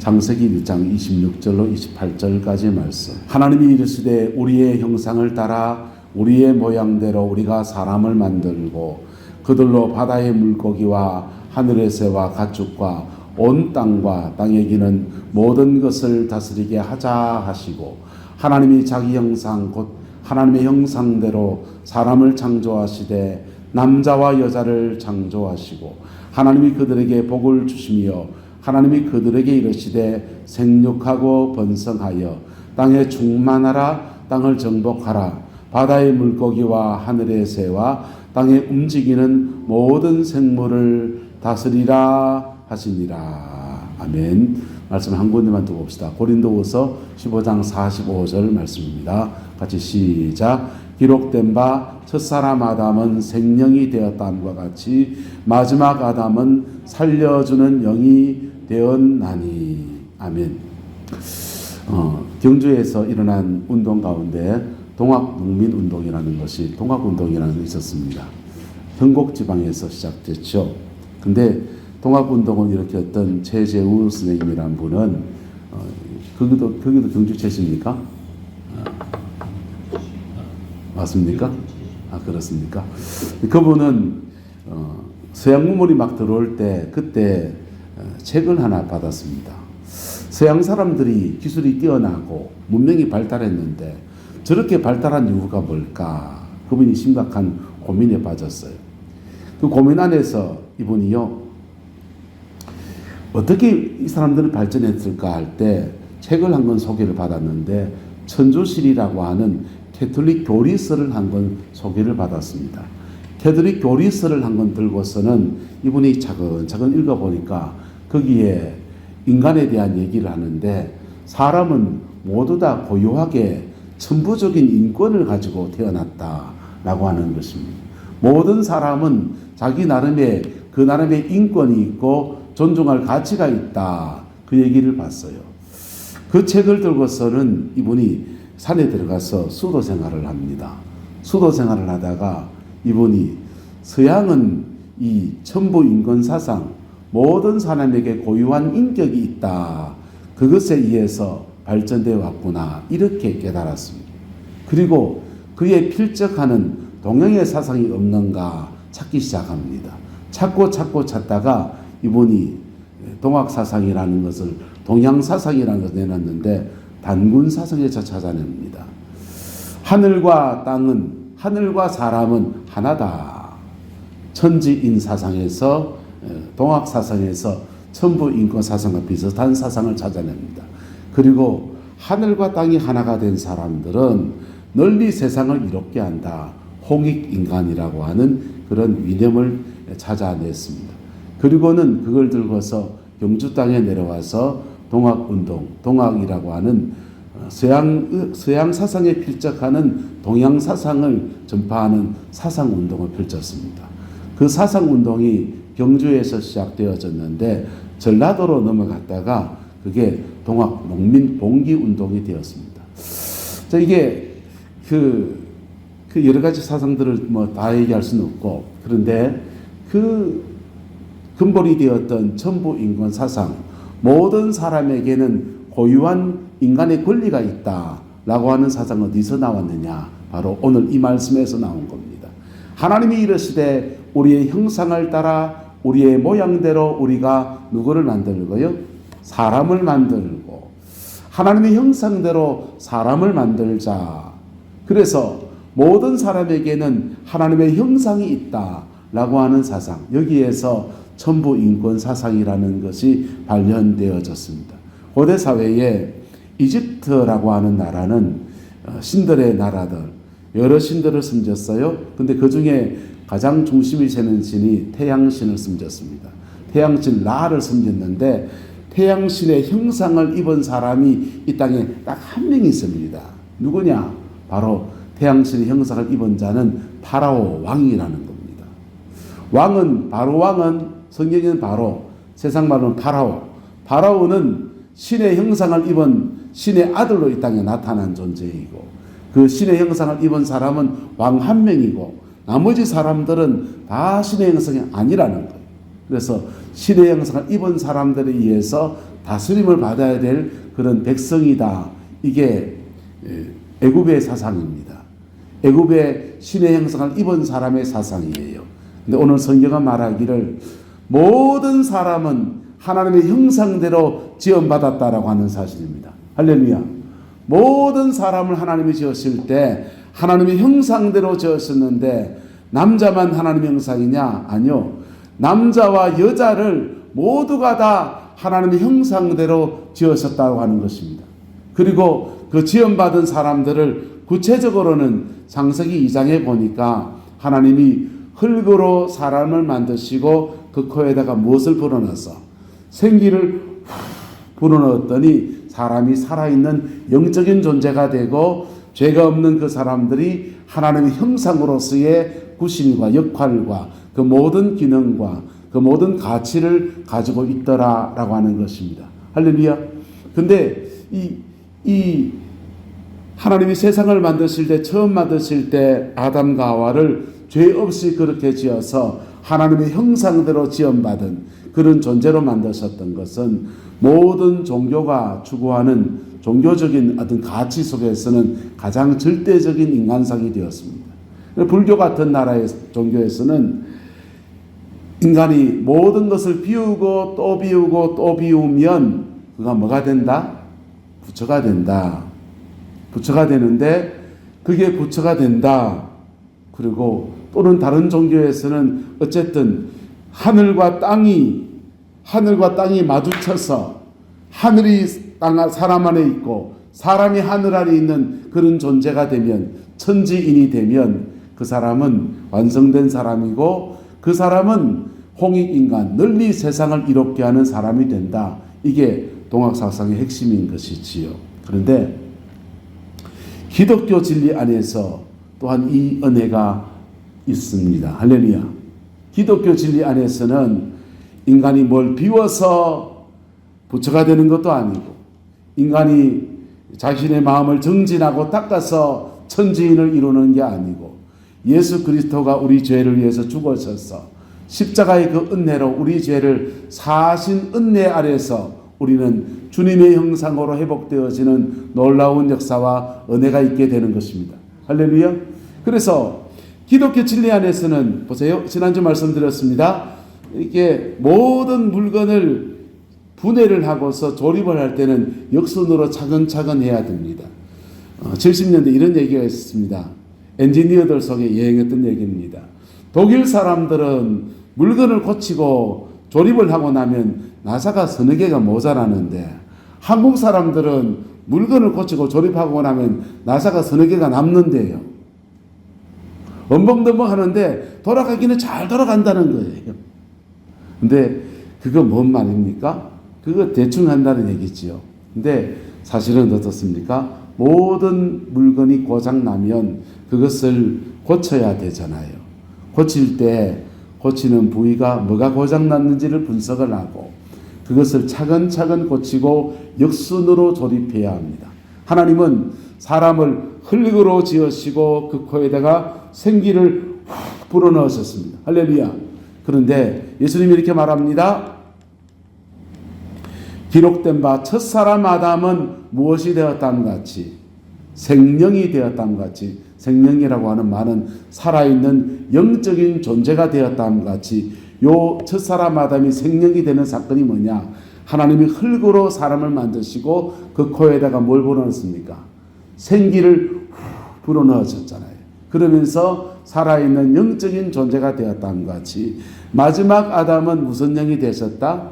창세기 1장 26절로 28절까지의 말씀. 하나님이 이르시되 우리의 형상을 따라 우리의 모양대로 우리가 사람을 만들고 그들로 바다의 물고기와 하늘의 새와 가축과 온 땅과 땅에 기는 모든 것을 다스리게 하자 하시고, 하나님이 자기 형상 곧 하나님의 형상대로 사람을 창조하시되 남자와 여자를 창조하시고, 하나님이 그들에게 복을 주시며 하나님이 그들에게 이르시되 생육하고 번성하여 땅에 충만하라. 땅을 정복하라. 바다의 물고기와 하늘의 새와 땅에 움직이는 모든 생물을 다스리라 하시니라. 아멘. 말씀 한 군데만 두고 봅시다. 고린도후서 15장 45절 말씀입니다. 같이 시작. 기록된 바 첫사람 아담은 생명이 되었다함과 같이 마지막 아담은 살려주는 영이 되었나니. 아멘. 경주에서 일어난 운동 가운데 동학농민운동이라는 것이 동학운동이라는 것이 있었습니다. 현곡지방에서 시작됐죠. 근데 동학운동은 이렇게 어떤 최재우 선생님이라는 분은 거기도 경주 최씨입니까? 맞습니까? 그렇습니까? 그분은 서양 문물이 막 들어올 때 그때 책을 하나 받았습니다. 서양 사람들이 기술이 뛰어나고 문명이 발달했는데 저렇게 발달한 이유가 뭘까? 그분이 심각한 고민에 빠졌어요. 그 고민 안에서 이분이요, 어떻게 이 사람들은 발전했을까 할 때 책을 한 권 소개를 받았는데 천주실이라고 하는 캐톨릭 교리서를 한 권 소개를 받았습니다. 캐톨릭 교리서를 한 권 들고서는 이분이 차근차근 읽어보니까 거기에 인간에 대한 얘기를 하는데, 사람은 모두 다 고유하게 천부적인 인권을 가지고 태어났다라고 하는 것입니다. 모든 사람은 자기 나름의 그 나름의 인권이 있고 존중할 가치가 있다. 그 얘기를 봤어요. 그 책을 들고서는 이분이 산에 들어가서 수도 생활을 합니다. 수도 생활을 하다가 이분이 서양은 이 천부 인권 사상, 모든 사람에게 고유한 인격이 있다. 그것에 의해서 발전되어 왔구나. 이렇게 깨달았습니다. 그리고 그에 필적하는 동양의 사상이 없는가 찾기 시작합니다. 찾고 찾다가 이분이 동학사상이라는 것을 동양사상이라는 것을 내놨는데 단군사상에서 찾아냅니다. 하늘과 땅은, 하늘과 사람은 하나다. 천지인 사상에서 동학사상에서 천부인권사상과 비슷한 사상을 찾아냅니다. 그리고 하늘과 땅이 하나가 된 사람들은 널리 세상을 이롭게 한다. 홍익인간이라고 하는 그런 이념을 찾아냈습니다. 그리고는 그걸 들고서 경주 땅에 내려와서 동학운동, 동학이라고 하는 서양 사상에 필적하는 동양 사상을 전파하는 사상운동을 펼쳤습니다. 그 사상운동이 경주에서 시작되어졌는데 전라도로 넘어갔다가 그게 동학농민봉기운동이 되었습니다. 자, 이게 그 여러 가지 사상들을 다 얘기할 수는 없고, 그런데 그 근본이 되었던 천부인권 사상, 모든 사람에게는 고유한 인간의 권리가 있다라고 하는 사상은 어디서 나왔느냐? 바로 오늘 이 말씀에서 나온 겁니다. 하나님이 이르시되 우리의 형상을 따라 우리의 모양대로 우리가 누구를 만들고요? 사람을 만들고, 하나님의 형상대로 사람을 만들자. 그래서 모든 사람에게는 하나님의 형상이 있다라고 하는 사상, 여기에서 천부인권 사상이라는 것이 발현되어졌습니다. 고대 사회에 이집트라고 하는 나라는 신들의 나라들, 여러 신들을 섬겼어요. 근데 그 중에 가장 중심이 되는 신이 태양신을 섬겼습니다. 태양신 라를 섬겼는데 태양신의 형상을 입은 사람이 이 땅에 딱 한 명 있습니다. 누구냐? 바로 태양신의 형상을 입은 자는 파라오 왕이라는 겁니다. 왕은, 바로 왕은 성경에는 바로, 세상 말로는 파라오. 파라오는 신의 형상을 입은 신의 아들로 이 땅에 나타난 존재이고, 그 신의 형상을 입은 사람은 왕 한 명이고 나머지 사람들은 다 신의 형상이 아니라는 거예요. 그래서 신의 형상을 입은 사람들에 의해서 다스림을 받아야 될 그런 백성이다. 이게 애굽의 사상입니다. 애굽의 신의 형상을 입은 사람의 사상이에요. 근데 오늘 성경은 말하기를 모든 사람은 하나님의 형상대로 지음받았다라고 하는 사실입니다. 할렐루야. 모든 사람을 하나님이 지으실 때 하나님의 형상대로 지으셨는데 남자만 하나님의 형상이냐? 아니요. 남자와 여자를 모두가 다 하나님의 형상대로 지으셨다고 하는 것입니다. 그리고 그 지음받은 사람들을 구체적으로는 창세기 2장에 보니까 하나님이 흙으로 사람을 만드시고 그 코에다가 무엇을 불어넣어서 생기를 불어넣었더니 사람이 살아있는 영적인 존재가 되고 죄가 없는 그 사람들이 하나님의 형상으로서의 구심과 역할과 그 모든 기능과 그 모든 가치를 가지고 있더라라고 하는 것입니다. 할렐루야. 근데 이 하나님이 세상을 만드실 때, 처음 만드실 때 아담과 하와를 죄 없이 그렇게 지어서 하나님의 형상대로 지음받은 그런 존재로 만드셨던 것은 모든 종교가 추구하는 종교적인 어떤 가치 속에서는 가장 절대적인 인간상이 되었습니다. 불교 같은 나라의 종교에서는 인간이 모든 것을 비우고 또 비우고 또 비우면 그가 뭐가 된다? 부처가 된다. 부처가 되는데 그게 부처가 된다. 그리고 또는 다른 종교에서는 어쨌든 하늘과 땅이 마주쳐서 하늘이 사람 안에 있고 사람이 하늘 안에 있는 그런 존재가 되면 천지인이 되면 그 사람은 완성된 사람이고 그 사람은 홍익인간, 널리 세상을 이롭게 하는 사람이 된다. 이게 동학사상의 핵심인 것이지요. 그런데 기독교 진리 안에서 또한 이 은혜가 있습니다. 할렐루야. 기독교 진리 안에서는 인간이 뭘 비워서 부처가 되는 것도 아니고 인간이 자신의 마음을 정진하고 닦아서 천지인을 이루는 게 아니고 예수 그리스도가 우리 죄를 위해서 죽으셔서 십자가의 그 은혜로 우리 죄를 사하신 은혜 아래서 우리는 주님의 형상으로 회복되어지는 놀라운 역사와 은혜가 있게 되는 것입니다. 할렐루야. 그래서 기독교 진리 안에서는 보세요. 지난주 말씀드렸습니다. 이게 모든 물건을 분해를 하고서 조립을 할 때는 역순으로 차근차근 해야 됩니다. 70년대 이런 얘기가 있습니다. 엔지니어들 속에 여행했던 얘기입니다. 독일 사람들은 물건을 고치고 조립을 하고 나면 나사가 서너 개가 모자라는데 한국 사람들은 물건을 고치고 조립하고 나면 나사가 서너 개가 남는데요. 엄벙덤벙 하는데 돌아가기는 잘 돌아간다는 거예요. 근데 그거 뭔 말입니까? 그거 대충 한다는 얘기지요. 근데 사실은 어떻습니까? 모든 물건이 고장나면 그것을 고쳐야 되잖아요. 고칠 때 고치는 부위가 뭐가 고장났는지를 분석을 하고 그것을 차근차근 고치고 역순으로 조립해야 합니다. 하나님은 사람을 흙으로 지으시고 그 코에다가 생기를 불어넣으셨습니다. 할렐루야. 그런데 예수님이 이렇게 말합니다. 기록된 바 첫사람 아담은 무엇이 되었다는 같이 생명이 되었다는 같이 생명이라고 하는 말은 살아있는 영적인 존재가 되었다는 같이 요 첫사람 아담이 생명이 되는 사건이 뭐냐? 하나님이 흙으로 사람을 만드시고 그 코에다가 뭘 불어넣습니까? 생기를 불어넣으셨잖아요. 그러면서 살아있는 영적인 존재가 되었다는 같이 마지막 아담은 무슨 영이 되셨다?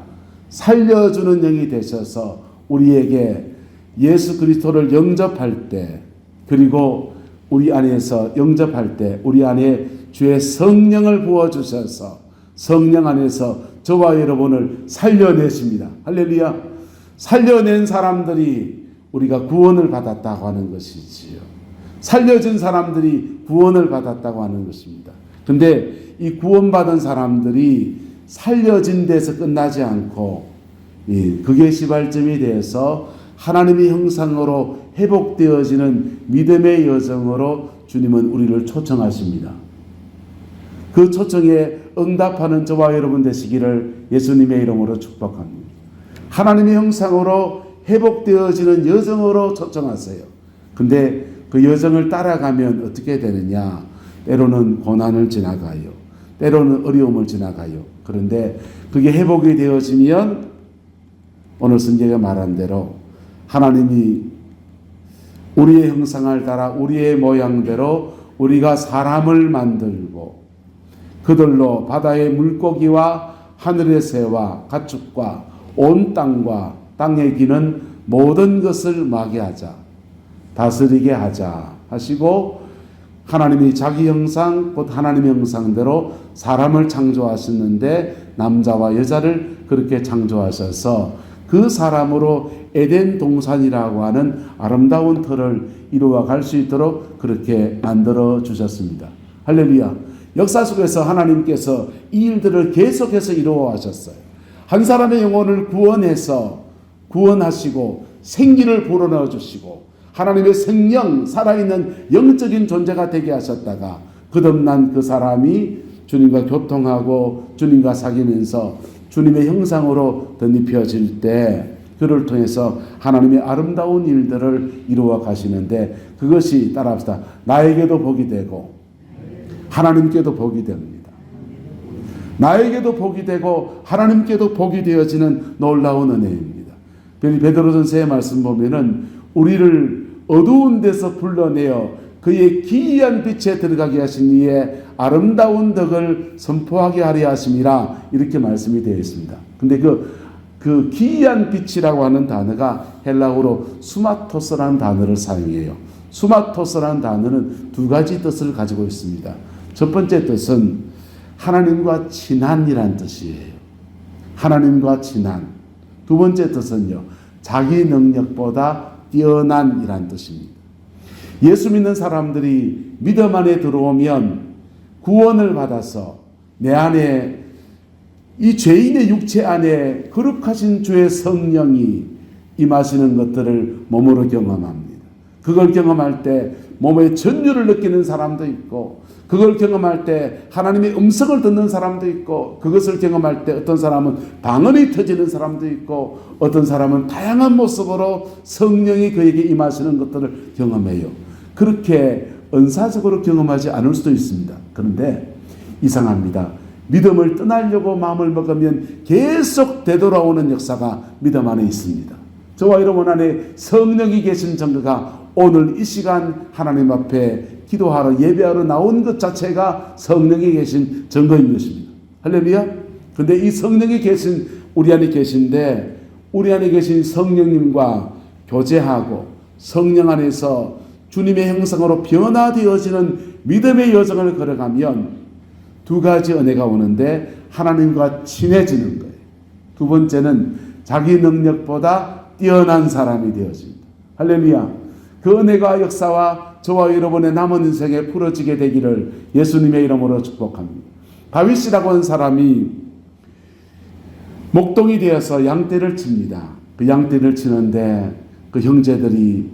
살려주는 영이 되셔서 우리에게 예수 그리스도를 영접할 때 그리고 우리 안에서 영접할 때 우리 안에 주의 성령을 부어주셔서 성령 안에서 저와 여러분을 살려내십니다. 할렐루야. 살려낸 사람들이 우리가 구원을 받았다고 하는 것이지요. 살려진 사람들이 구원을 받았다고 하는 것입니다. 그런데 이 구원받은 사람들이 살려진 데서 끝나지 않고 그게 시발점이 되어서 하나님의 형상으로 회복되어지는 믿음의 여정으로 주님은 우리를 초청하십니다. 그 초청에 응답하는 저와 여러분 되시기를 예수님의 이름으로 축복합니다. 하나님의 형상으로 회복되어지는 여정으로 초청하세요. 근데 그 여정을 따라가면 어떻게 되느냐? 때로는 고난을 지나가요. 때로는 어려움을 지나가요. 그런데 그게 회복이 되어지면 오늘 성경에 말한 대로 하나님이 우리의 형상을 따라 우리의 모양대로 우리가 사람을 만들고 그들로 바다의 물고기와 하늘의 새와 가축과 온 땅과 땅에 기는 모든 것을 마게 하자, 다스리게 하자 하시고 하나님이 자기 형상 곧 하나님의 형상대로 사람을 창조하셨는데 남자와 여자를 그렇게 창조하셔서 그 사람으로 에덴 동산이라고 하는 아름다운 터를 이루어 갈 수 있도록 그렇게 만들어 주셨습니다. 할렐루야. 역사 속에서 하나님께서 이 일들을 계속해서 이루어 하셨어요. 한 사람의 영혼을 구원하시고 생기를 불어넣어 주시고 하나님의 생명, 살아있는 영적인 존재가 되게 하셨다가 거듭난 그 사람이 주님과 교통하고 주님과 사귀면서 주님의 형상으로 덧입혀질 때 그를 통해서 하나님의 아름다운 일들을 이루어 가시는데 그것이 따라합시다. 나에게도 복이 되고 하나님께도 복이 됩니다. 나에게도 복이 되고 하나님께도 복이 되어지는 놀라운 은혜입니다. 베드로전서의 말씀 보면은 우리를 어두운 데서 불러내어 그의 기이한 빛에 들어가게 하신 이의 아름다운 덕을 선포하게 하려 하심이라 이렇게 말씀이 되어 있습니다. 근데 그 기이한 빛이라고 하는 단어가 헬라어로 수마토스라는 단어를 사용해요. 수마토스라는 단어는 두 가지 뜻을 가지고 있습니다. 첫 번째 뜻은 하나님과 친한이란 뜻이에요. 하나님과 친한. 두 번째 뜻은요, 자기 능력보다 뛰어난이란 뜻입니다. 예수 믿는 사람들이 믿음 안에 들어오면 구원을 받아서 내 안에 이 죄인의 육체 안에 거룩하신 주의 성령이 임하시는 것들을 몸으로 경험합니다. 그걸 경험할 때 몸의 전율을 느끼는 사람도 있고 그걸 경험할 때 하나님의 음성을 듣는 사람도 있고 그것을 경험할 때 어떤 사람은 방언이 터지는 사람도 있고 어떤 사람은 다양한 모습으로 성령이 그에게 임하시는 것들을 경험해요. 그렇게 은사적으로 경험하지 않을 수도 있습니다. 그런데 이상합니다. 믿음을 떠나려고 마음을 먹으면 계속 되돌아오는 역사가 믿음 안에 있습니다. 저와 여러분 안에 성령이 계신 증거가 오늘 이 시간 하나님 앞에 기도하러 예배하러 나온 것 자체가 성령이 계신 증거인 것입니다. 할렐루야. 근데 이 성령이 계신 우리 안에 계신데 우리 안에 계신 성령님과 교제하고 성령 안에서 주님의 형상으로 변화되어지는 믿음의 여정을 걸어가면 두 가지 은혜가 오는데 하나님과 친해지는 거예요. 두 번째는 자기 능력보다 뛰어난 사람이 되어집니다. 할렐루야. 그 은혜가 역사와 저와 여러분의 남은 인생에 풀어지게 되기를 예수님의 이름으로 축복합니다. 다윗이라고 하는 사람이 목동이 되어서 양떼를 칩니다. 그 양떼를 치는데 그 형제들이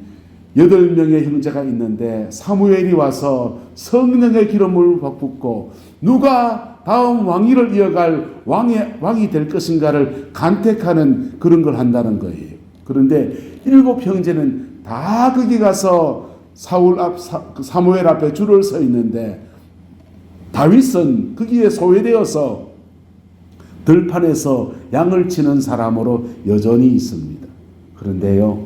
8명의 형제가 있는데 사무엘이 와서 성령의 기름을 붓고 누가 다음 왕위를 이어갈 왕이 될 것인가를 간택하는 그런 걸 한다는 거예요. 그런데 7 형제는 다 거기 가서 사무엘 앞에 줄을 서 있는데 다윗은 거기에 소외되어서 들판에서 양을 치는 사람으로 여전히 있습니다. 그런데요,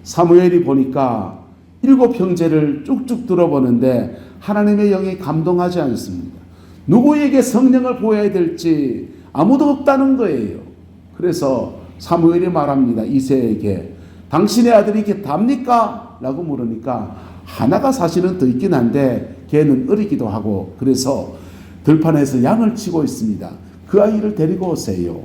사무엘이 보니까 7 형제를 쭉쭉 들어보는데 하나님의 영이 감동하지 않습니다. 누구에게 성령을 부어야 될지 아무도 없다는 거예요. 그래서 사무엘이 말합니다. 이새에게 당신의 아들이 이렇게 답니까? 라고 물으니까 하나가 사실은 더 있긴 한데 걔는 어리기도 하고 그래서 들판에서 양을 치고 있습니다. 그 아이를 데리고 오세요.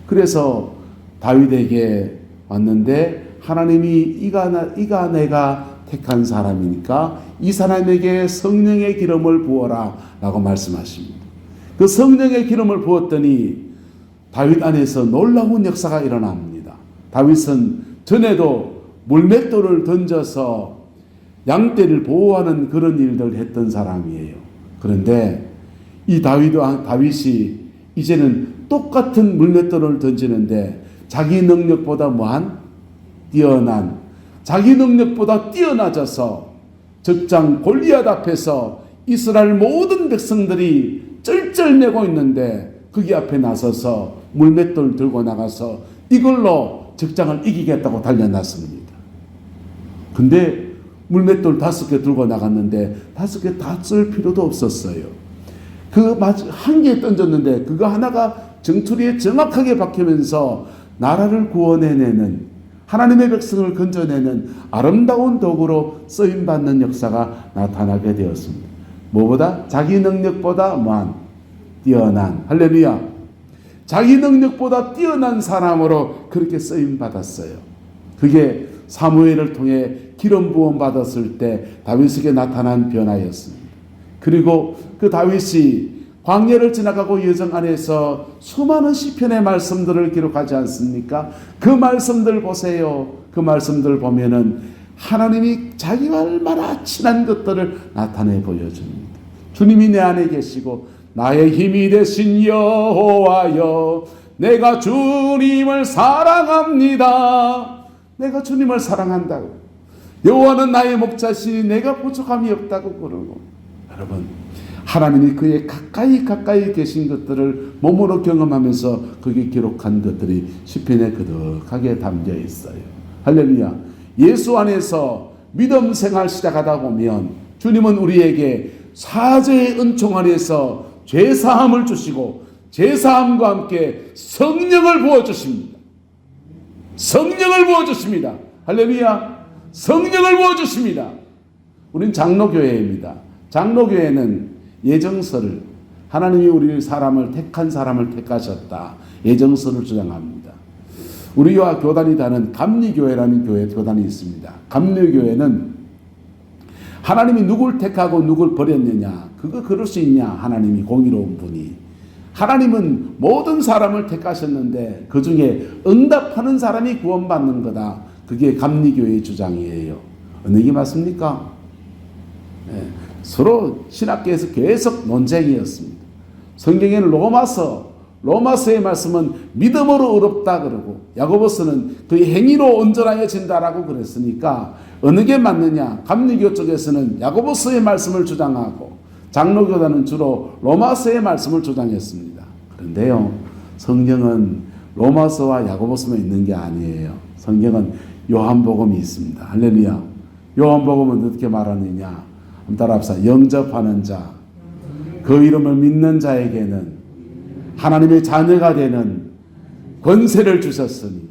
그래서 다윗에게 왔는데 하나님이 이가 내가 택한 사람이니까 이 사람에게 성령의 기름을 부어라 라고 말씀하십니다. 그 성령의 기름을 부었더니 다윗 안에서 놀라운 역사가 일어납니다. 다윗은 전에도 물맷돌을 던져서 양떼를 보호하는 그런 일들을 했던 사람이에요. 그런데 이 다윗이 이제는 똑같은 물맷돌을 던지는데 자기 능력보다 뭐한? 뛰어난, 자기 능력보다 뛰어나져서 적장 골리앗 앞에서 이스라엘 모든 백성들이 쩔쩔매고 있는데 거기 앞에 나서서 물맷돌 들고 나가서 이걸로 적장을 이기겠다고 달려났습니다. 근데 물맷돌 5개 들고 나갔는데 5개 다 쓸 필요도 없었어요. 그 한 개 던졌는데 그거 하나가 정투리에 정확하게 박히면서 나라를 구원해내는, 하나님의 백성을 건져내는 아름다운 도구로 쓰임받는 역사가 나타나게 되었습니다. 무엇보다? 자기 능력보다 뭐한? 뛰어난, 할렐루야, 자기 능력보다 뛰어난 사람으로 그렇게 쓰임받았어요. 그게 사무엘을 통해 기름 부음 받았을 때 다윗에게 나타난 변화였습니다. 그리고 그 다윗이 광야를 지나가고 여정 안에서 수많은 시편의 말씀들을 기록하지 않습니까? 그 말씀들 보세요. 그 말씀들 보면은 하나님이 자기와 얼마나 친한 것들을 나타내 보여줍니다. 주님이 내 안에 계시고 나의 힘이 되신 여호와여, 내가 주님을 사랑합니다. 내가 주님을 사랑한다고. 여호와는 나의 목자시니 내가 부족함이 없다고 그러고, 여러분, 하나님이 그의 가까이 계신 것들을 몸으로 경험하면서 거기에 기록한 것들이 시편에 그득하게 담겨 있어요. 할렐루야. 예수 안에서 믿음 생활 시작하다 보면 주님은 우리에게 사죄의 은총 안에서 죄사함을 주시고 죄사함과 함께 성령을 부어주십니다. 성령을 부어주십니다. 할렐루야. 성령을 부어주십니다. 우린 장로교회입니다. 장로교회는 예정서를, 하나님이 우리 사람을 택한 사람을 택하셨다, 예정서를 주장합니다. 우리와 교단이 다른 감리교회라는 교단이 있습니다. 감리교회는 하나님이 누굴 택하고 누굴 버렸느냐, 그거 그럴 수 있냐, 하나님이 공의로운 분이. 하나님은 모든 사람을 택하셨는데 그 중에 응답하는 사람이 구원받는 거다. 그게 감리교회의 주장이에요. 어느 게 맞습니까? 네. 서로 신학계에서 계속 논쟁이었습니다. 성경에는 로마서의 말씀은 믿음으로 의롭다 그러고, 야고보서는 그의 행위로 온전하여진다라고 그랬으니까 어느 게 맞느냐? 감리교 쪽에서는 야고보서의 말씀을 주장하고 장로교단은 주로 로마서의 말씀을 주장했습니다. 그런데요, 성경은 로마서와 야고보서만 있는 게 아니에요. 성경은 요한복음이 있습니다. 할렐루야. 요한복음은 어떻게 말하느냐? 따라합시다. 영접하는 자, 그 이름을 믿는 자에게는 하나님의 자녀가 되는 권세를 주셨으니.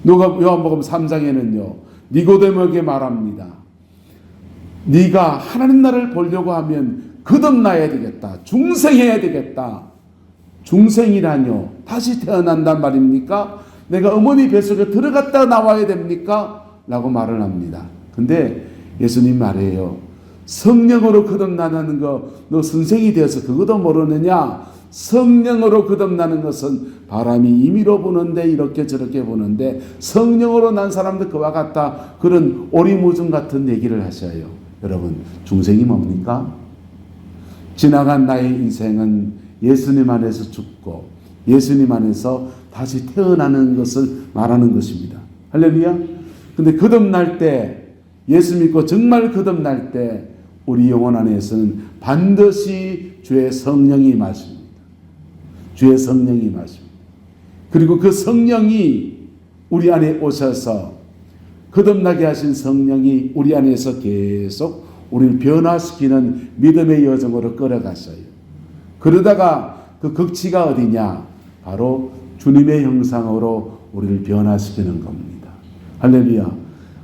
요한복음 3장에는요 니고데모에게 말합니다. 네가 하나님 나라를 보려고 하면 거듭나야 되겠다. 중생해야 되겠다. 중생이라뇨? 다시 태어난단 말입니까? 내가 어머니 뱃속에 들어갔다 나와야 됩니까? 라고 말을 합니다. 근데 예수님 말이에요. 성령으로 거듭나는 거, 너 선생이 되어서 그것도 모르느냐? 성령으로 거듭나는 것은 바람이 임의로 부는데 이렇게 저렇게 부는데, 성령으로 난 사람들 그와 같다, 그런 오리무중 같은 얘기를 하셔요. 여러분, 중생이 뭡니까? 지나간 나의 인생은 예수님 안에서 죽고 예수님 안에서 다시 태어나는 것을 말하는 것입니다. 할렐루야. 근데 거듭날 때, 예수 믿고 정말 거듭날 때 우리 영혼 안에서는 반드시 주의 성령이 임하십니다. 주의 성령이 임하십니다. 그리고 그 성령이 우리 안에 오셔서, 거듭나게 하신 성령이 우리 안에서 계속 우리를 변화시키는 믿음의 여정으로 끌어가셔요. 그러다가 그 극치가 어디냐? 바로 주님의 형상으로 우리를 변화시키는 겁니다. 할렐루야.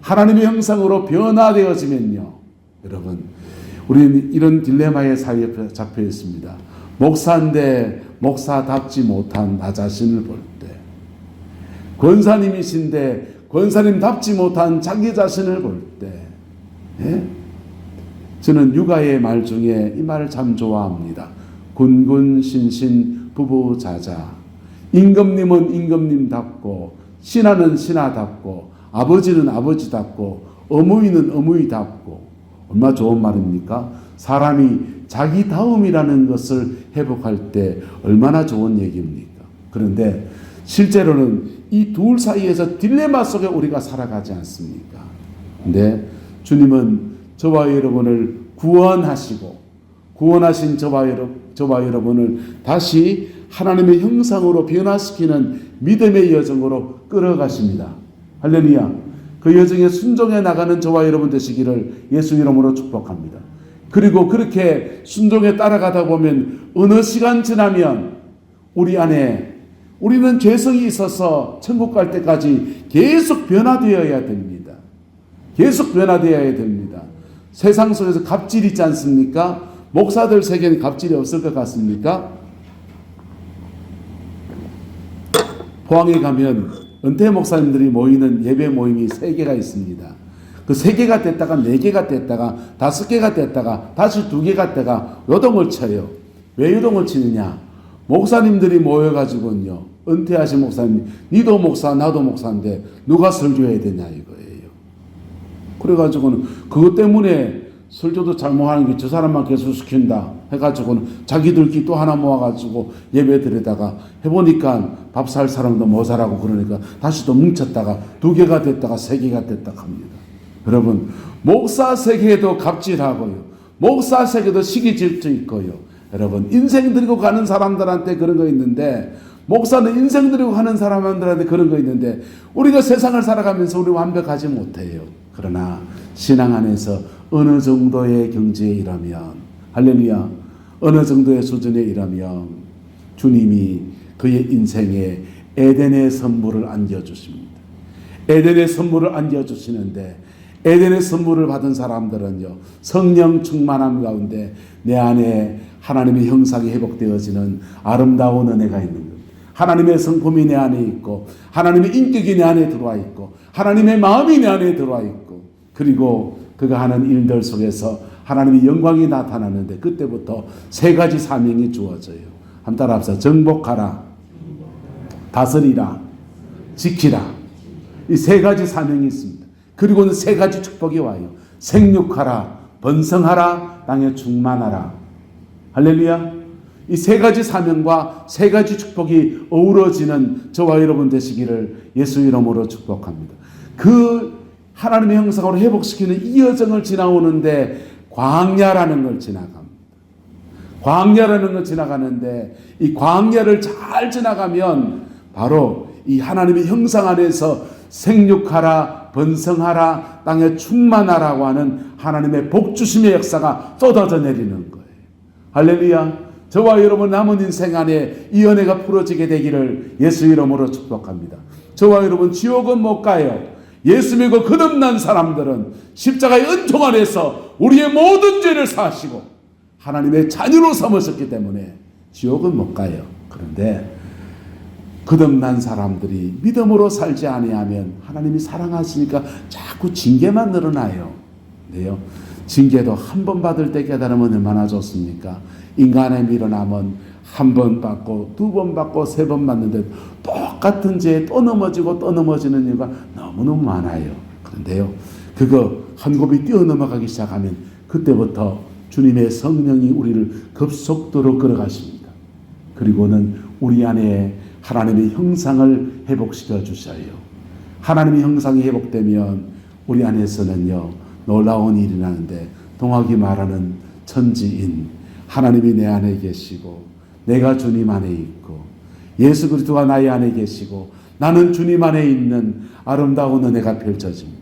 하나님의 형상으로 변화되어지면요, 여러분, 우리는 이런 딜레마의 사이에 잡혀 있습니다. 목사인데 목사답지 못한 나 자신을 볼 때, 권사님이신데 권사님답지 못한 자기 자신을 볼 때, 예? 저는 육아의 말 중에 이 말을 참 좋아합니다. 군군신신 부부자자. 임금님은 임금님답고, 신하는 신하답고, 아버지는 아버지답고, 어머니는 어머니답고. 얼마나 좋은 말입니까? 사람이 자기다움이라는 것을 회복할 때 얼마나 좋은 얘기입니까? 그런데 실제로는 이 둘 사이에서 딜레마 속에 우리가 살아가지 않습니까? 근데 주님은 저와 여러분을 구원하시고 구원하신 저와 여러분을 다시 하나님의 형상으로 변화시키는 믿음의 여정으로 끌어가십니다. 할렐루야. 그 여정에 순종해 나가는 저와 여러분 되시기를 예수 이름으로 축복합니다. 그리고 그렇게 순종에 따라가다 보면 어느 시간 지나면 우리 안에 우리는 죄성이 있어서 천국 갈 때까지 계속 변화되어야 됩니다. 계속 변화되어야 됩니다. 세상 속에서 갑질 있지 않습니까? 목사들 세계는 갑질이 없을 것 같습니까? 포항에 가면 은퇴 목사님들이 모이는 예배 모임이 3개가 있습니다. 그 3개가 됐다가 4개가 됐다가 5개가 됐다가 다시 2개가 됐다가 요동을 쳐요. 왜 요동을 치느냐? 목사님들이 모여가지고요. 은퇴하신 목사님, 니도 목사 나도 목사인데 누가 설교해야 되냐 이거예요. 그래가지고는 그것 때문에 설교도 잘못하는 게 저 사람만 계속 시킨다 해가지고는 자기들끼리 또 하나 모아가지고 예배 드리다가 해보니까 밥 살 사람도 모자라고 그러니까 다시 또 뭉쳤다가 2개가 됐다가 3개가 됐다 합니다. 여러분, 목사 세계에도 갑질하고요. 목사 세계도 시기 질투 있고요. 여러분, 인생 들이고 가는 사람들한테 그런 거 있는데, 목사는 인생 들이고 가는 사람들한테 그런 거 있는데, 우리가 세상을 살아가면서 우리 완벽하지 못해요. 그러나 신앙 안에서 어느 정도의 경지에 일하면, 할렐루야, 어느 정도의 수준에 일하면 주님이 그의 인생에 에덴의 선물을 안겨주십니다. 에덴의 선물을 안겨주시는데, 에덴의 선물을 받은 사람들은요, 성령 충만함 가운데 내 안에 하나님의 형상이 회복되어지는 아름다운 은혜가 있는 겁니다. 하나님의 성품이 내 안에 있고, 하나님의 인격이 내 안에 들어와 있고, 하나님의 마음이 내 안에 들어와 있고, 그리고 그가 하는 일들 속에서 하나님의 영광이 나타나는데, 그때부터 3가지 사명이 주어져요. 한번 따라합시다. 정복하라, 다스리라, 지키라. 이 3가지 사명이 있습니다. 그리고는 3가지 축복이 와요. 생육하라, 번성하라, 땅에 충만하라. 할렐루야. 이 3가지 사명과 3가지 축복이 어우러지는 저와 여러분 되시기를 예수 이름으로 축복합니다. 그 하나님의 형상으로 회복시키는 이 여정을 지나오는데 광야라는 걸 지나갑니다. 광야라는 걸 지나가는데, 이 광야를 잘 지나가면 바로 이 하나님의 형상 안에서 생육하라, 번성하라, 땅에 충만하라고 하는 하나님의 복주심의 역사가 쏟아져 내리는 거예요. 할렐루야. 저와 여러분 남은 인생 안에 이 은혜가 풀어지게 되기를 예수 이름으로 축복합니다. 저와 여러분 지옥은 못 가요. 예수 믿고 거듭난 사람들은 십자가의 은총 안에서 우리의 모든 죄를 사하시고 하나님의 자녀로 삼으셨기 때문에 지옥은 못 가요. 그런데 거듭난 사람들이 믿음으로 살지 아니하면 하나님이 사랑하시니까 자꾸 징계만 늘어나요. 네요. 징계도 한 번 받을 때 깨달으면 얼마나 좋습니까? 인간의 미련함은 한 번 받고 2번 받고 3번 받는데 똑같은 죄에 또 넘어지고 또 넘어지는 이유가 너무너무 많아요. 그런데요, 그거 한 곱이 뛰어넘어가기 시작하면 그때부터 주님의 성령이 우리를 급속도로 끌어가십니다. 그리고는 우리 안에 하나님의 형상을 회복시켜 주셔요. 하나님의 형상이 회복되면 우리 안에서는요, 놀라운 일이 나는데, 동학이 말하는 천지인 하나님이 내 안에 계시고 내가 주님 안에 있고 예수 그리스도가 나의 안에 계시고 나는 주님 안에 있는 아름다운 은혜가 펼쳐집니다.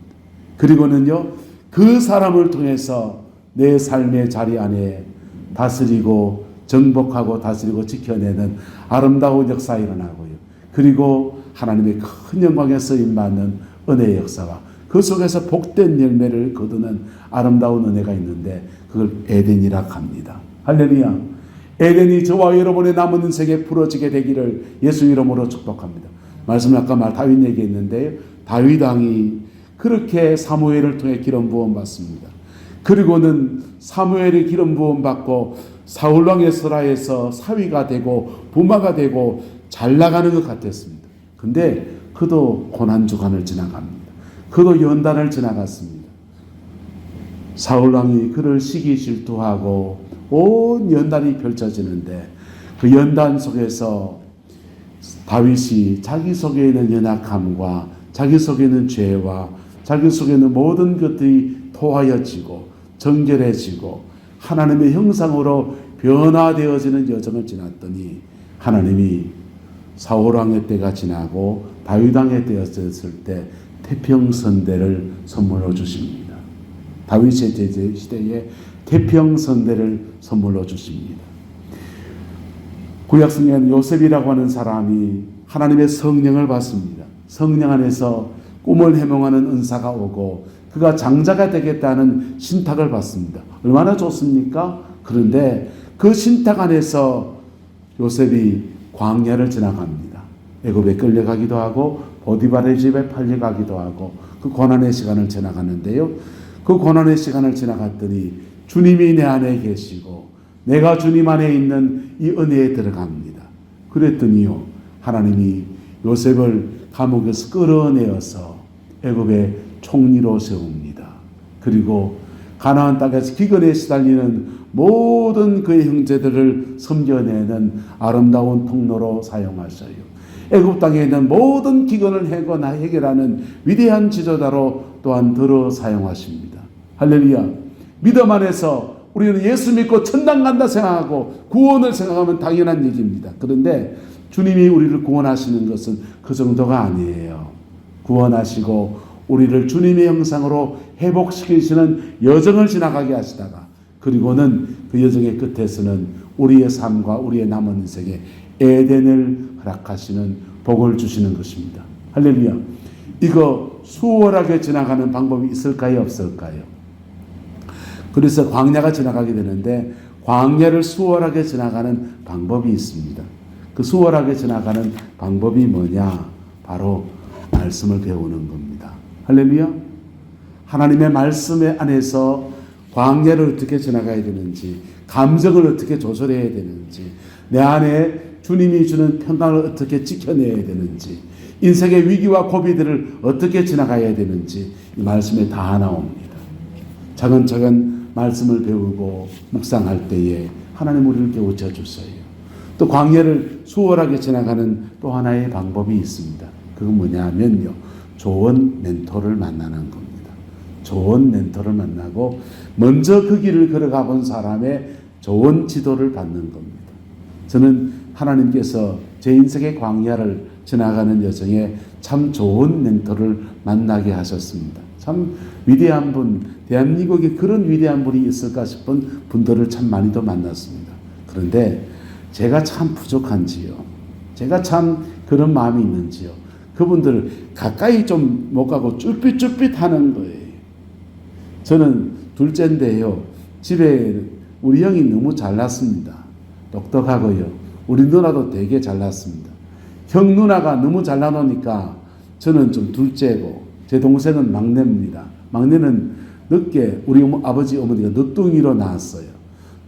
그리고는요, 그 사람을 통해서 내 삶의 자리 안에 다스리고 정복하고 다스리고 지켜내는 아름다운 역사 일어나고요. 그리고 하나님의 큰 영광에 쓰임받는 은혜의 역사와 그 속에서 복된 열매를 거두는 아름다운 은혜가 있는데, 그걸 에덴이라 합니다. 할렐루야. 에덴이 저와 여러분의 남은 인생에 풀어지게 되기를 예수 이름으로 축복합니다. 말씀 아까 다윗 얘기했는데요, 다윗 왕이 그렇게 사무엘을 통해 기름 부음 받습니다. 그리고는 사무엘의 기름 부음 받고 사울 왕의 설하에서 사위가 되고 부마가 되고 잘 나가는 것 같았습니다. 근데 그도 고난 주간을 지나갑니다. 그도 연단을 지나갔습니다. 사울 왕이 그를 시기 질투하고 온 연단이 펼쳐지는데, 그 연단 속에서 다윗이 자기 속에 있는 연약함과 자기 속에 있는 죄와 자기 속에 있는 모든 것들이 토하여지고 정결해지고 하나님의 형상으로 변화되어지는 여정을 지났더니 하나님이 사울왕의 때가 지나고 다윗왕의 때가 되었을 때 태평선대를 선물로 주십니다. 다윗의 제제 시대에 태평선대를 선물로 주십니다. 구약성경에는 요셉이라고 하는 사람이 하나님의 성령을 받습니다. 성령 안에서 꿈을 해몽하는 은사가 오고 그가 장자가 되겠다는 신탁을 받습니다. 얼마나 좋습니까? 그런데 그 신탁 안에서 요셉이 광야를 지나갑니다. 애굽에 끌려가기도 하고 보디발의 집에 팔려가기도 하고 그 고난의 시간을 지나가는데요. 그 고난의 시간을 지나갔더니 주님이 내 안에 계시고 내가 주님 안에 있는 이 은혜에 들어갑니다. 그랬더니요, 하나님이 요셉을 감옥에서 끌어내어서 애굽의 총리로 세웁니다. 그리고 가나안 땅에서 기근에 시달리는 모든 그의 형제들을 섬겨내는 아름다운 통로로 사용하셔요. 애굽 땅에 있는 모든 기근을 해결하는 위대한 지도자로 또한 들어 사용하십니다. 할렐루야. 믿음 안에서 우리는 예수 믿고 천당 간다 생각하고 구원을 생각하면 당연한 얘기입니다. 그런데 주님이 우리를 구원하시는 것은 그 정도가 아니에요. 구원하시고 우리를 주님의 형상으로 회복시키시는 여정을 지나가게 하시다가 그리고는 그 여정의 끝에서는 우리의 삶과 우리의 남은 인생에 에덴을 허락하시는 복을 주시는 것입니다. 할렐루야. 이거 수월하게 지나가는 방법이 있을까요? 없을까요? 그래서 광야가 지나가게 되는데 광야를 수월하게 지나가는 방법이 있습니다. 그 수월하게 지나가는 방법이 뭐냐? 바로 말씀을 배우는 겁니다. 할렐루야. 하나님의 말씀 안에서 광야를 어떻게 지나가야 되는지, 감정을 어떻게 조절해야 되는지, 내 안에 주님이 주는 평강을 어떻게 지켜내야 되는지, 인생의 위기와 고비들을 어떻게 지나가야 되는지 이 말씀에 다 나옵니다. 차근차근 말씀을 배우고 묵상할 때에 하나님 우리를 깨우쳐 주세요. 또 광야를 수월하게 지나가는 또 하나의 방법이 있습니다. 그건 뭐냐면요, 좋은 멘토를 만나는 겁니다. 좋은 멘토를 만나고 먼저 그 길을 걸어가 본 사람의 좋은 지도를 받는 겁니다. 저는 하나님께서 제 인생의 광야를 지나가는 여정에 참 좋은 멘토를 만나게 하셨습니다. 참 위대한 분, 대한민국에 그런 위대한 분이 있을까 싶은 분들을 참 많이도 만났습니다. 그런데 제가 참 부족한지요, 제가 참 그런 마음이 있는지요, 그분들을 가까이 좀 못 가고 쭈삣쭈삣 하는 거예요. 저는 둘째인데요, 집에 우리 형이 너무 잘났습니다. 똑똑하고요. 우리 누나도 되게 잘났습니다. 형 누나가 너무 잘나노니까 저는 좀 둘째고 제 동생은 막내입니다. 막내는 늦게 우리 아버지 어머니가 늦둥이로 낳았어요.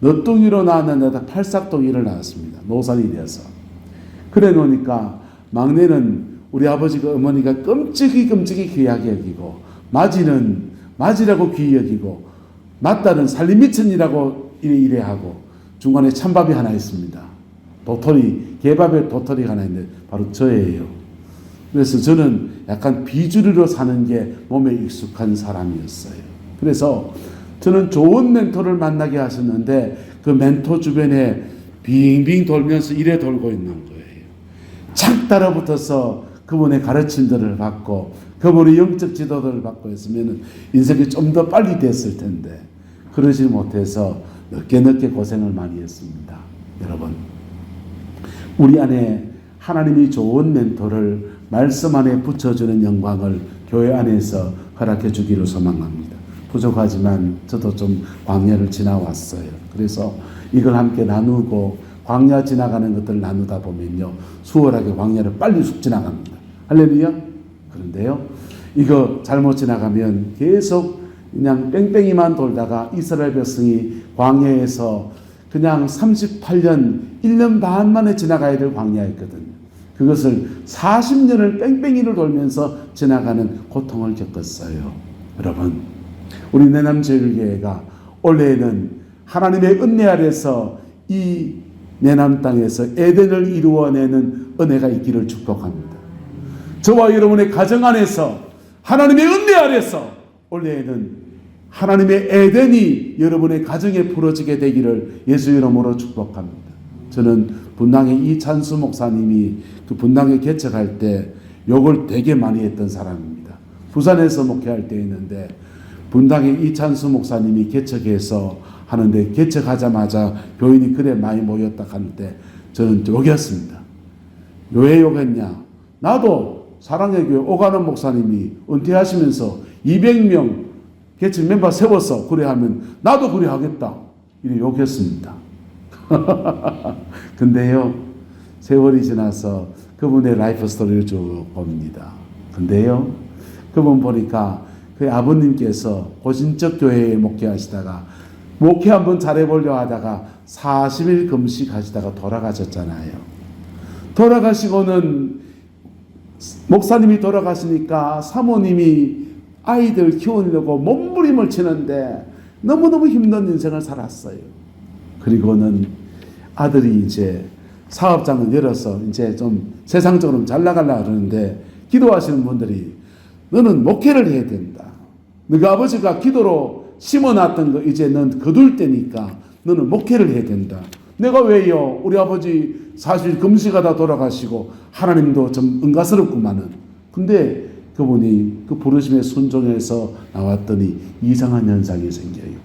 늦둥이로 낳았는데 팔싹둥이를 낳았습니다. 노산이 돼서. 그래 놓으니까 막내는 우리 아버지가 어머니가 끔찍이 귀하게 여기고 마지는 마지라고 귀히 여기고 맏딸은 살림미천이라고 이래하고 중간에 찬밥이 하나 있습니다. 도토리, 개밥에 도토리가 하나 있는데 바로 저예요. 그래서 저는 약간 비주류로 사는 게 몸에 익숙한 사람이었어요. 그래서 저는 좋은 멘토를 만나게 하셨는데 그 멘토 주변에 빙빙 돌면서 이래 돌고 있는 거예요. 착 따라붙어서 그분의 가르침들을 받고 그분의 영적 지도들을 받고 했으면 인생이 좀 더 빨리 됐을 텐데 그러지 못해서 늦게 고생을 많이 했습니다. 여러분, 우리 안에 하나님이 좋은 멘토를 말씀 안에 붙여주는 영광을 교회 안에서 허락해 주기를 소망합니다. 부족하지만 저도 좀 광야를 지나왔어요. 그래서 이걸 함께 나누고 광야 지나가는 것들을 나누다 보면요, 수월하게 광야를 빨리 쑥 지나갑니다. 할렐루야. 그런데요, 이거 잘못 지나가면 계속 그냥 뺑뺑이만 돌다가 이스라엘 백성이 광야에서 그냥 38년 1년 반 만에 지나가야 될 광야였거든요. 그것을 40년을 뺑뺑이를 돌면서 지나가는 고통을 겪었어요. 여러분, 우리 내남제일교회가 올해는 하나님의 은혜 아래서 이 내 남 땅에서 에덴을 이루어내는 은혜가 있기를 축복합니다. 저와 여러분의 가정 안에서 하나님의 은혜 아래서 올해에는 하나님의 에덴이 여러분의 가정에 풀어지게 되기를 예수 이름으로 축복합니다. 저는 분당의 이찬수 목사님이 그 분당에 개척할 때 욕을 되게 많이 했던 사람입니다. 부산에서 목회할 때 있는데 분당의 이찬수 목사님이 개척해서 하는데 개척하자마자 교인이 그래 많이 모였다 하는데 저는 욕이었습니다. 왜 욕했냐? 나도 사랑의 교회 오가는 목사님이 은퇴하시면서 200명 개척 멤버 세워서 그래 하면 나도 그래 하겠다. 이래 욕했습니다. 근데요, 세월이 지나서 그분의 라이프 스토리를 쭉 봅니다. 근데요, 그분 보니까 그 아버님께서 고신적 교회에 목회하시다가 목회 한번 잘해보려 하다가 40일 금식하시다가 돌아가셨잖아요. 돌아가시고는 목사님이 돌아가시니까 사모님이 아이들 키우려고 몸부림을 치는데 너무너무 힘든 인생을 살았어요. 그리고는 아들이 이제 사업장을 열어서 이제 좀 세상적으로 잘 나가려고 그러는데 기도하시는 분들이 너는 목회를 해야 된다. 너가 아버지가 기도로 심어놨던 거 이제 넌 거둘 때니까 너는 목회를 해야 된다. 내가 왜요? 우리 아버지 사실 금식하다 돌아가시고 하나님도 좀 은가스럽구만은. 근데 그분이 그 부르심에 순종해서 나왔더니 이상한 현상이 생겨요.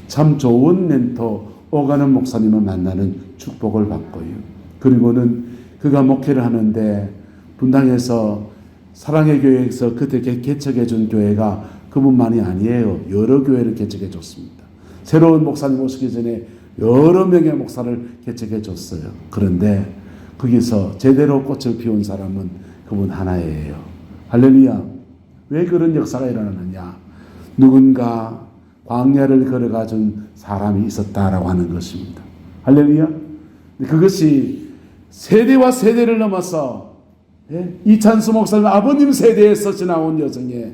참 좋은 멘토 오가는 목사님을 만나는 축복을 받고요. 그리고는 그가 목회를 하는데 분당에서 사랑의 교회에서 그때 개척해 준 교회가 그분만이 아니에요. 여러 교회를 개척해 줬습니다. 새로운 목사님 오시기 전에 여러 명의 목사를 개척해 줬어요. 그런데 거기서 제대로 꽃을 피운 사람은 그분 하나예요. 할렐루야. 왜 그런 역사가 일어나느냐? 누군가 광야를 걸어가 준 사람이 있었다라고 하는 것입니다. 할렐루야. 그것이 세대와 세대를 넘어서 이찬수 목사님 아버님 세대에서 지나온 여정에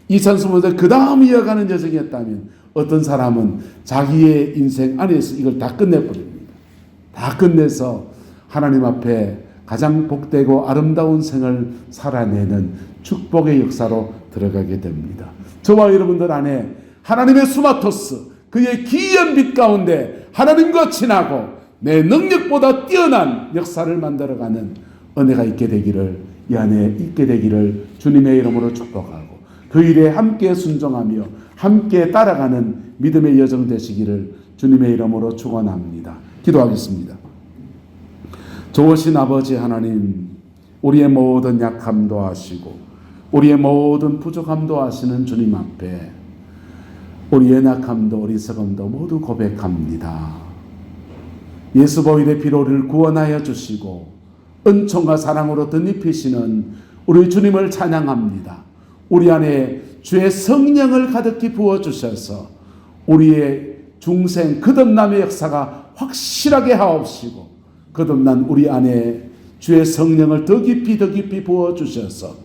이찬수 목사님 그 다음 이어가는 여정이었다면 어떤 사람은 자기의 인생 안에서 이걸 다 끝내버립니다. 다 끝내서 하나님 앞에 가장 복되고 아름다운 생을 살아내는 축복의 역사로 들어가게 됩니다. 저와 여러분들 안에 하나님의 수마토스, 그의 기이한 빛 가운데 하나님과 친하고 내 능력보다 뛰어난 역사를 만들어가는 은혜가 있게 되기를, 이 안에 있게 되기를 주님의 이름으로 축복하고 그 일에 함께 순종하며 함께 따라가는 믿음의 여정 되시기를 주님의 이름으로 축원합니다. 기도하겠습니다. 좋으신 아버지 하나님, 우리의 모든 약함도 아시고 우리의 모든 부족함도 아시는 주님 앞에 우리의 약함도 어리석음도 모두 고백합니다. 예수 보혈의 피로 우리를 구원하여 주시고 은총과 사랑으로 덧입히시는 우리 주님을 찬양합니다. 우리 안에 주의 성령을 가득히 부어주셔서 우리의 중생 거듭남의 역사가 확실하게 하옵시고 거듭난 우리 안에 주의 성령을 더 깊이 부어주셔서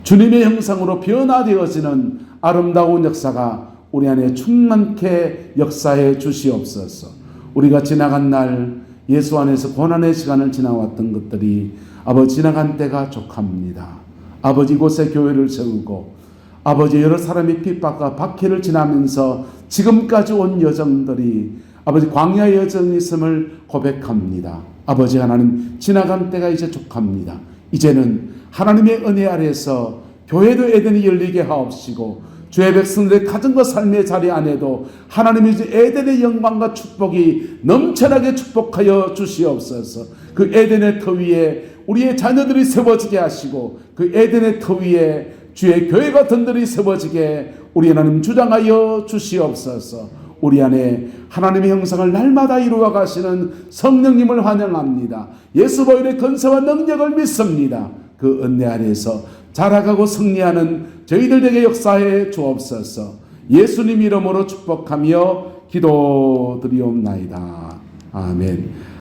주님의 형상으로 변화되어지는 아름다운 역사가 우리 안에 충만케 역사해 주시옵소서. 우리가 지나간 날 예수 안에서 고난의 시간을 지나왔던 것들이 아버지 지나간 때가 족합니다. 아버지 이곳에 교회를 세우고 아버지 여러 사람이 핍박과 박해를 지나면서 지금까지 온 여정들이 아버지 광야 여정이 있음을 고백합니다. 아버지 하나님 지나간 때가 이제 족합니다. 이제는 하나님의 은혜 아래서 교회도 에덴이 열리게 하옵시고 주의 백성들의 가정과 삶의 자리 안에도 하나님의 에덴의 영광과 축복이 넘쳐나게 축복하여 주시옵소서. 그 에덴의 터 위에 우리의 자녀들이 세워지게 하시고 그 에덴의 터 위에 주의 교회가 든든히 세워지게 우리 하나님 주장하여 주시옵소서. 우리 안에 하나님의 형상을 날마다 이루어 가시는 성령님을 환영합니다. 예수 보혈의 권세와 능력을 믿습니다. 그 은혜 아래에서 자라가고 승리하는 저희들에게 역사해 주옵소서. 예수님 이름으로 축복하며 기도드리옵나이다. 아멘.